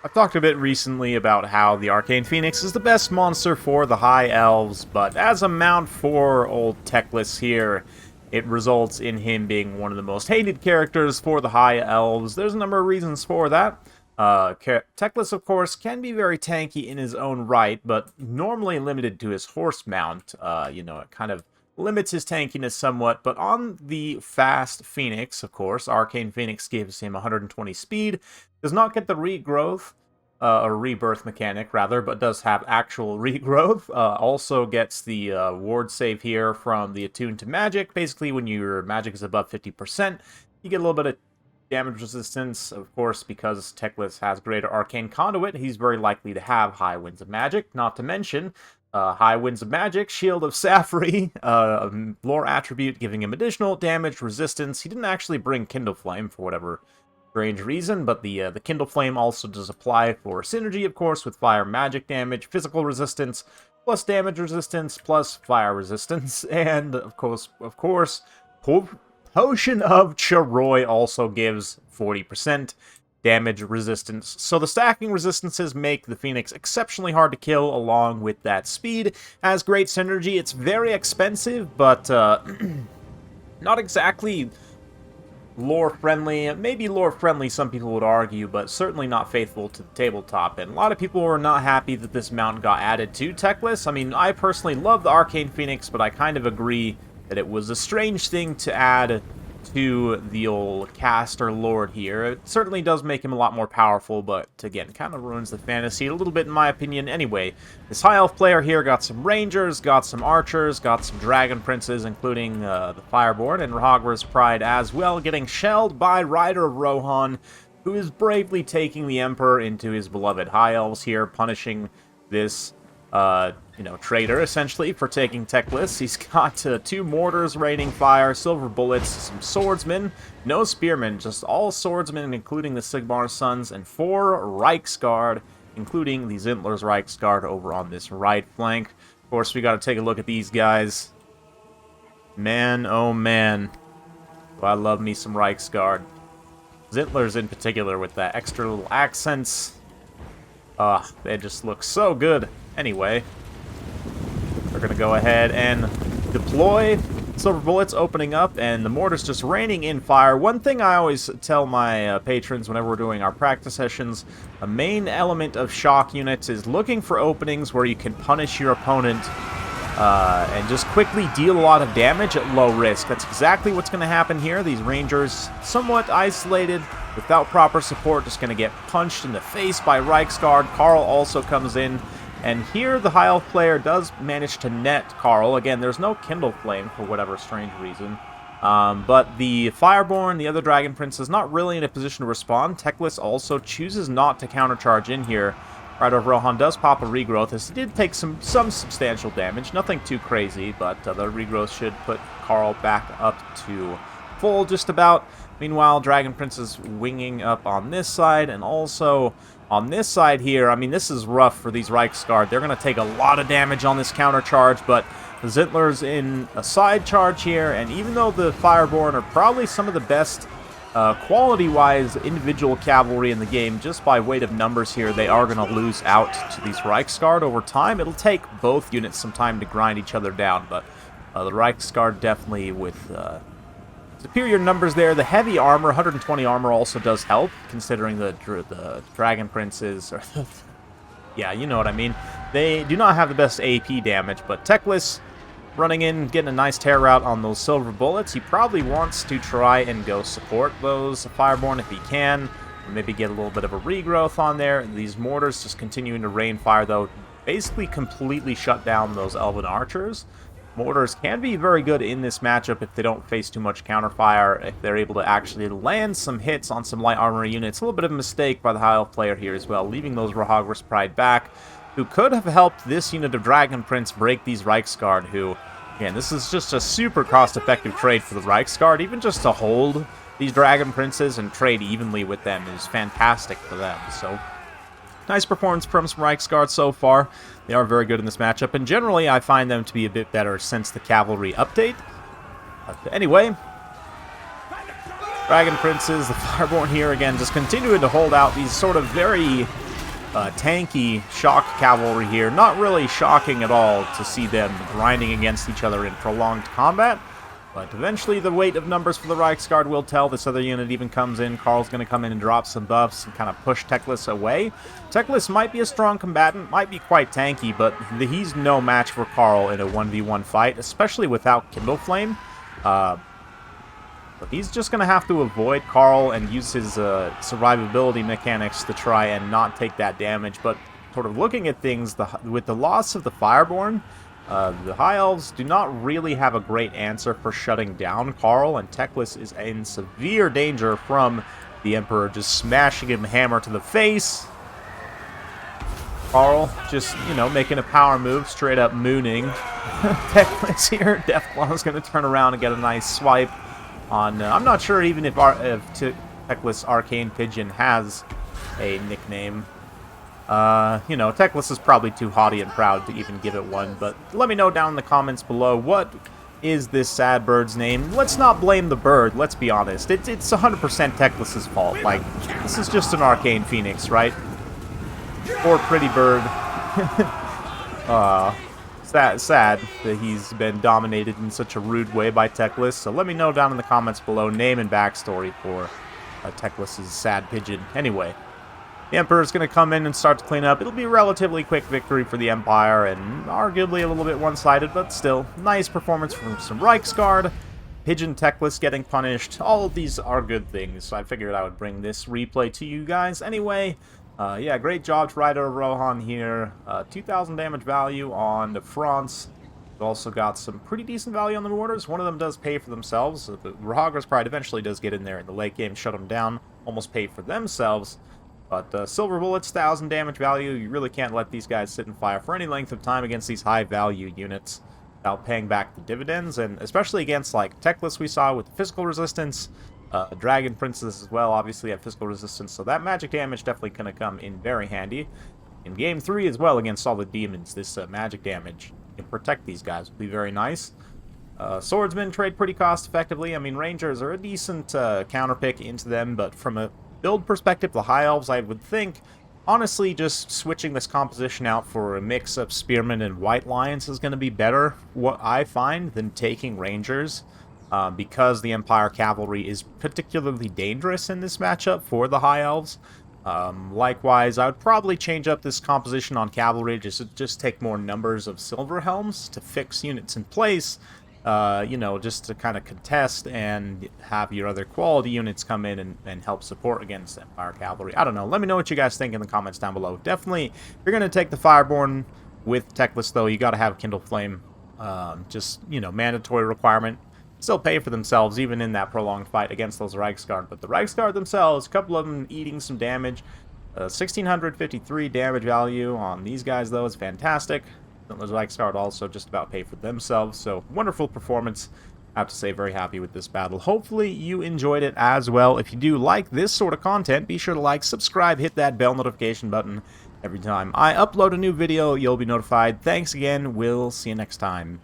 I've talked a bit recently about how the Arcane Phoenix is the best monster for the High Elves, but as a mount for old Teclis here, it results in him being one of the most hated characters for the High Elves. There's a number of reasons for that. Teclis, of course, can be very tanky in his own right, but normally limited to his horse mount. It kind of limits his tankiness somewhat, but on the fast Phoenix, of course, Arcane Phoenix gives him 120 speed, does not get the regrowth, or rebirth mechanic, rather, but does have actual regrowth. Also gets the ward save here from the Attuned to Magic. Basically, when your magic is above 50%, you get a little bit of damage resistance. Of course, because Teclis has greater Arcane Conduit, he's very likely to have High Winds of Magic, not to mention High Winds of Magic, Shield of Safri, lore attribute giving him additional damage resistance. He didn't actually bring Kindle Flame for whatever strange reason, but the Kindle Flame also does apply for synergy, of course, with fire magic damage, physical resistance, plus damage resistance, plus fire resistance, and of course, Potion of Charoi also gives 40% damage resistance. So the stacking resistances make the Phoenix exceptionally hard to kill, along with that speed. Has great synergy. It's very expensive, but not exactly lore-friendly. Maybe lore-friendly, some people would argue, but certainly not faithful to the tabletop. And a lot of people were not happy that this mount got added to Teclis. I mean, I personally love the Arcane Phoenix, but I kind of agree that it was a strange thing to add to the old caster lord here. It certainly does make him a lot more powerful, but again, kind of ruins the fantasy a little bit in my opinion. Anyway, this high elf player here got some rangers, got some archers, got some dragon princes, including the Fireborn and Rahagwar's Pride as well, getting shelled by Rider of Rohan, who is bravely taking the Emperor into his beloved high elves here, punishing this traitor, essentially, for taking Teclis. He's got 2 mortars raining fire, silver bullets, some swordsmen, no spearmen, just all swordsmen, including the Sigmar Sons, and 4 Reiksguard, including the Zintler's Reiksguard over on this right flank. Of course, we got to take a look at these guys. Man, oh man, do I love me some Reiksguard. Zintler's in particular, with that extra little accents. They just look so good. Anyway, we're going to go ahead and deploy silver bullets opening up, and the mortar's just raining in fire. One thing I always tell my patrons whenever we're doing our practice sessions, a main element of shock units is looking for openings where you can punish your opponent and just quickly deal a lot of damage at low risk. That's exactly what's going to happen here. These rangers, somewhat isolated, without proper support, just going to get punched in the face by Reiksguard. Karl also comes in. And here, the High Elf player does manage to net Karl. Again, there's no Kindle Flame for whatever strange reason. But the Fireborn, the other Dragon Prince, is not really in a position to respond. Teclis also chooses not to countercharge in here. Rider of Rohan does pop a regrowth, as he did take some substantial damage. Nothing too crazy, but the regrowth should put Karl back up to full just about. Meanwhile, Dragon Prince is winging up on this side, and also on this side here. I mean, this is rough for these Reiksguard. They're going to take a lot of damage on this counter charge, but the Zintler's in a side charge here, and even though the Fireborn are probably some of the best quality-wise individual cavalry in the game, just by weight of numbers here, they are going to lose out to these Reiksguard over time. It'll take both units some time to grind each other down, but the Reiksguard definitely with superior numbers there. The heavy armor, 120 armor, also does help, considering the Dragon Princes, or yeah, you know what I mean. They do not have the best AP damage, but Teclis running in, getting a nice tear out on those silver bullets. He probably wants to try and go support those Fireborn if he can, or maybe get a little bit of a regrowth on there. These mortars just continuing to rain fire, though, basically completely shut down those Elven Archers. Mortars can be very good in this matchup if they don't face too much counterfire, if they're able to actually land some hits on some light armor units. A little bit of a mistake by the High Elf player here as well, leaving those Rahagwar's Pride back, who could have helped this unit of Dragon Prince break these Reiksguard, who, again, this is just a super cost-effective trade for the Reiksguard. Even just to hold these Dragon Princes and trade evenly with them is fantastic for them, so nice performance from some Reiksguard so far. They are very good in this matchup, and generally I find them to be a bit better since the cavalry update. But anyway, Dragon Princes, the Fireborn here again, just continuing to hold out these sort of very tanky shock cavalry here. Not really shocking at all to see them grinding against each other in prolonged combat. But eventually the weight of numbers for the Reichsguard will tell. This other unit even comes in. Karl's going to come in and drop some buffs and kind of push Teclis away. Teclis might be a strong combatant, might be quite tanky, but he's no match for Karl in a 1v1 fight, especially without Kindle Flame. But he's just going to have to avoid Karl and use his survivability mechanics to try and not take that damage. But sort of looking at things, with the loss of the Fireborn, the High Elves do not really have a great answer for shutting down Karl, and Teclis is in severe danger from the Emperor just smashing him hammer to the face. Karl just, you know, making a power move, straight up mooning. Teclis here. Deathclaw's going to turn around and get a nice swipe on... I'm not sure even if Teclis Arcane Pigeon has a nickname. You know, Teclis is probably too haughty and proud to even give it one, but let me know down in the comments below, what is this sad bird's name? Let's not blame the bird, let's be honest. It's 100% Teclis' fault. Like, this is just an Arcane Phoenix, right? Poor pretty bird. Sad that he's been dominated in such a rude way by Teclis, so let me know down in the comments below name and backstory for Teclis' sad pigeon. Anyway, the Emperor's going to come in and start to clean up. It'll be a relatively quick victory for the Empire, and arguably a little bit one-sided, but still, nice performance from some Reichsguard. Pigeon Teclis getting punished. All of these are good things, so I figured I would bring this replay to you guys. Anyway, yeah, great job to Rider of Rohan here. 2,000 damage value on the fronts. We've also got some pretty decent value on the mortars. One of them does pay for themselves. The Rahagra's Pride eventually does get in there in the late game, shut them down, almost pay for themselves. But Silver Bullets, 1,000 damage value. You really can't let these guys sit and fire for any length of time against these high-value units without paying back the dividends. And especially against, like, Teclis we saw with physical resistance. Dragon Princes as well, obviously, have physical resistance. So that magic damage definitely going to come in very handy. In Game 3 as well, against all the demons, this magic damage can protect these guys. Will be very nice. Swordsmen trade pretty cost-effectively. I mean, Rangers are a decent counterpick into them, but from a build perspective, the High Elves, I would think, honestly, just switching this composition out for a mix of Spearmen and White Lions is going to be better, what I find, than taking Rangers, because the Empire Cavalry is particularly dangerous in this matchup for the High Elves. Likewise, I would probably change up this composition on Cavalry, just take more numbers of Silver Helms to fix units in place, you know, just to kind of contest and have your other quality units come in and help support against Empire Cavalry. I don't know. Let me know what you guys think in the comments down below. Definitely, if you're going to take the Fireborn with Teclis, though, you got to have Kindle Flame. Just, you know, mandatory requirement. Still pay for themselves, even in that prolonged fight against those Reichsguard. But the Reichsguard themselves, a couple of them eating some damage. 1,653 damage value on these guys, though, is fantastic. Those Reichsguard also just about pay for themselves, so wonderful performance. I have to say, very happy with this battle. Hopefully you enjoyed it as well. If you do like this sort of content, be sure to like, subscribe, hit that bell notification button. Every time I upload a new video, you'll be notified. Thanks again. We'll see you next time.